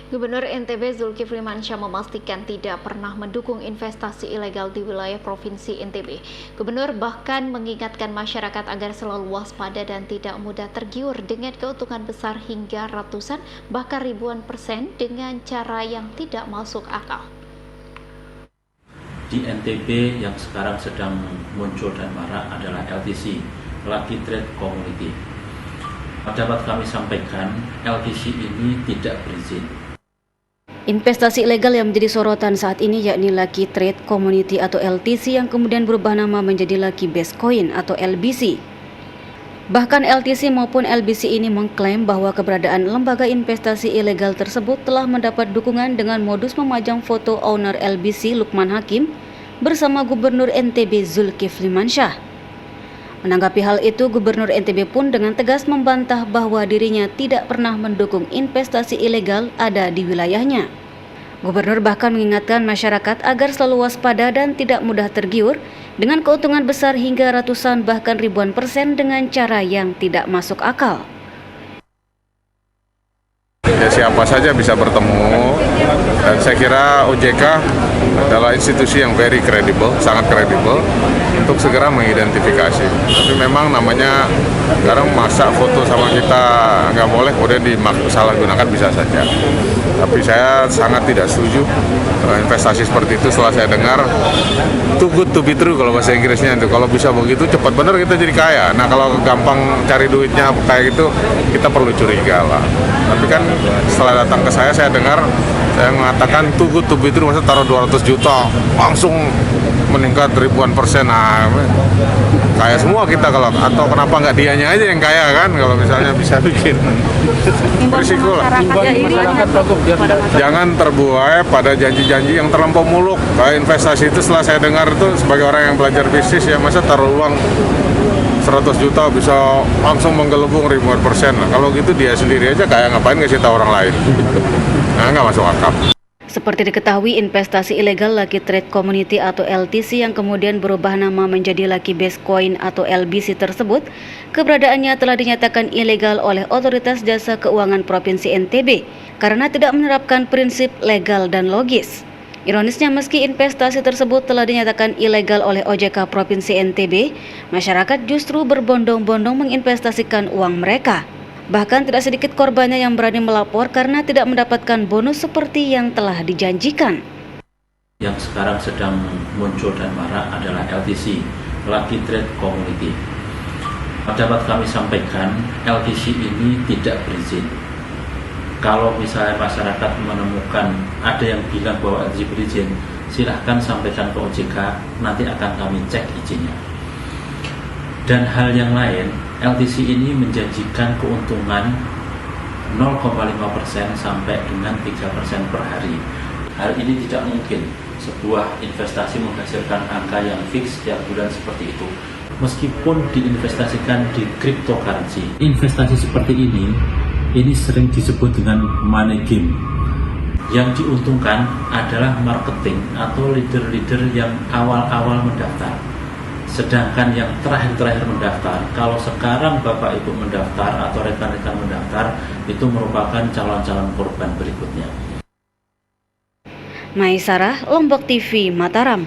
Gubernur NTB Zulkifli Mansyah memastikan tidak pernah mendukung investasi ilegal di wilayah Provinsi NTB. Gubernur bahkan mengingatkan masyarakat agar selalu waspada dan tidak mudah tergiur dengan keuntungan besar hingga ratusan bahkan ribuan persen dengan cara yang tidak masuk akal. Di NTB yang sekarang sedang muncul dan marak adalah LTC, Lucky Trade Community. Dapat kami sampaikan, LTC ini tidak berizin. Investasi ilegal yang menjadi sorotan saat ini yakni Lucky Trade Community atau LTC yang kemudian berubah nama menjadi Lucky Base Coin atau LBC. Bahkan LTC maupun LBC ini mengklaim bahwa keberadaan lembaga investasi ilegal tersebut telah mendapat dukungan dengan modus memajang foto owner LBC Lukman Hakim bersama Gubernur NTB Zulkifli Mansyah. Menanggapi hal itu, Gubernur NTB pun dengan tegas membantah bahwa dirinya tidak pernah mendukung investasi ilegal ada di wilayahnya. Gubernur bahkan mengingatkan masyarakat agar selalu waspada dan tidak mudah tergiur dengan keuntungan besar hingga ratusan bahkan ribuan persen dengan cara yang tidak masuk akal. Ya, siapa saja bisa bertemu, dan saya kira OJK adalah institusi yang very credible, sangat kredibel untuk segera mengidentifikasi. Tapi memang namanya sekarang masa foto sama kita nggak boleh, kemudian disalahgunakan bisa saja. Tapi saya sangat tidak setuju investasi seperti itu. Setelah saya dengar too good to be true kalau bahasa Inggrisnya itu, kalau bisa begitu cepat benar kita jadi kaya. Nah kalau gampang cari duitnya kayak gitu kita perlu curiga lah. Tapi kan setelah datang ke saya dengar saya mengatakan too good to be true, masa taruh 200 juta langsung meningkat ribuan persen. Nah, kaya semua kita kalau, atau kenapa nggak dianya aja yang kaya kan kalau misalnya bisa bikin berisiko lah. Jangan terbuai pada janji-janji yang terlampau muluk. Kayak investasi itu setelah saya dengar itu sebagai orang yang belajar bisnis ya, masa taruh uang 100 juta bisa langsung menggelembung ribuan persen. Nah, kalau gitu dia sendiri aja kayak ngapain ngasih tahu orang lain. Nah, nggak masuk akal. Seperti diketahui, investasi ilegal Lucky Trade Community atau LTC yang kemudian berubah nama menjadi Lucky Base Coin atau LBC tersebut, keberadaannya telah dinyatakan ilegal oleh Otoritas Jasa Keuangan Provinsi NTB karena tidak menerapkan prinsip legal dan logis. Ironisnya, meski investasi tersebut telah dinyatakan ilegal oleh OJK Provinsi NTB, masyarakat justru berbondong-bondong menginvestasikan uang mereka. Bahkan tidak sedikit korbannya yang berani melapor karena tidak mendapatkan bonus seperti yang telah dijanjikan. Yang sekarang sedang muncul dan marak adalah LTC, Lucky Trade Community. Dapat kami sampaikan, LTC ini tidak berizin. Kalau misalnya masyarakat menemukan ada yang bilang bahwa LTC berizin, silahkan sampaikan ke OJK, nanti akan kami cek izinnya. Dan hal yang lain, LTC ini menjanjikan keuntungan 0,5% sampai dengan 3% per hari. Hal ini tidak mungkin sebuah investasi menghasilkan angka yang fix setiap bulan seperti itu. Meskipun diinvestasikan di cryptocurrency, investasi seperti ini sering disebut dengan money game. Yang diuntungkan adalah marketing atau leader-leader yang awal-awal mendaftar. Sedangkan yang terakhir-terakhir mendaftar, kalau sekarang Bapak Ibu mendaftar atau rekan-rekan mendaftar, itu merupakan calon-calon korban berikutnya. Maisarah, Lombok TV, Mataram.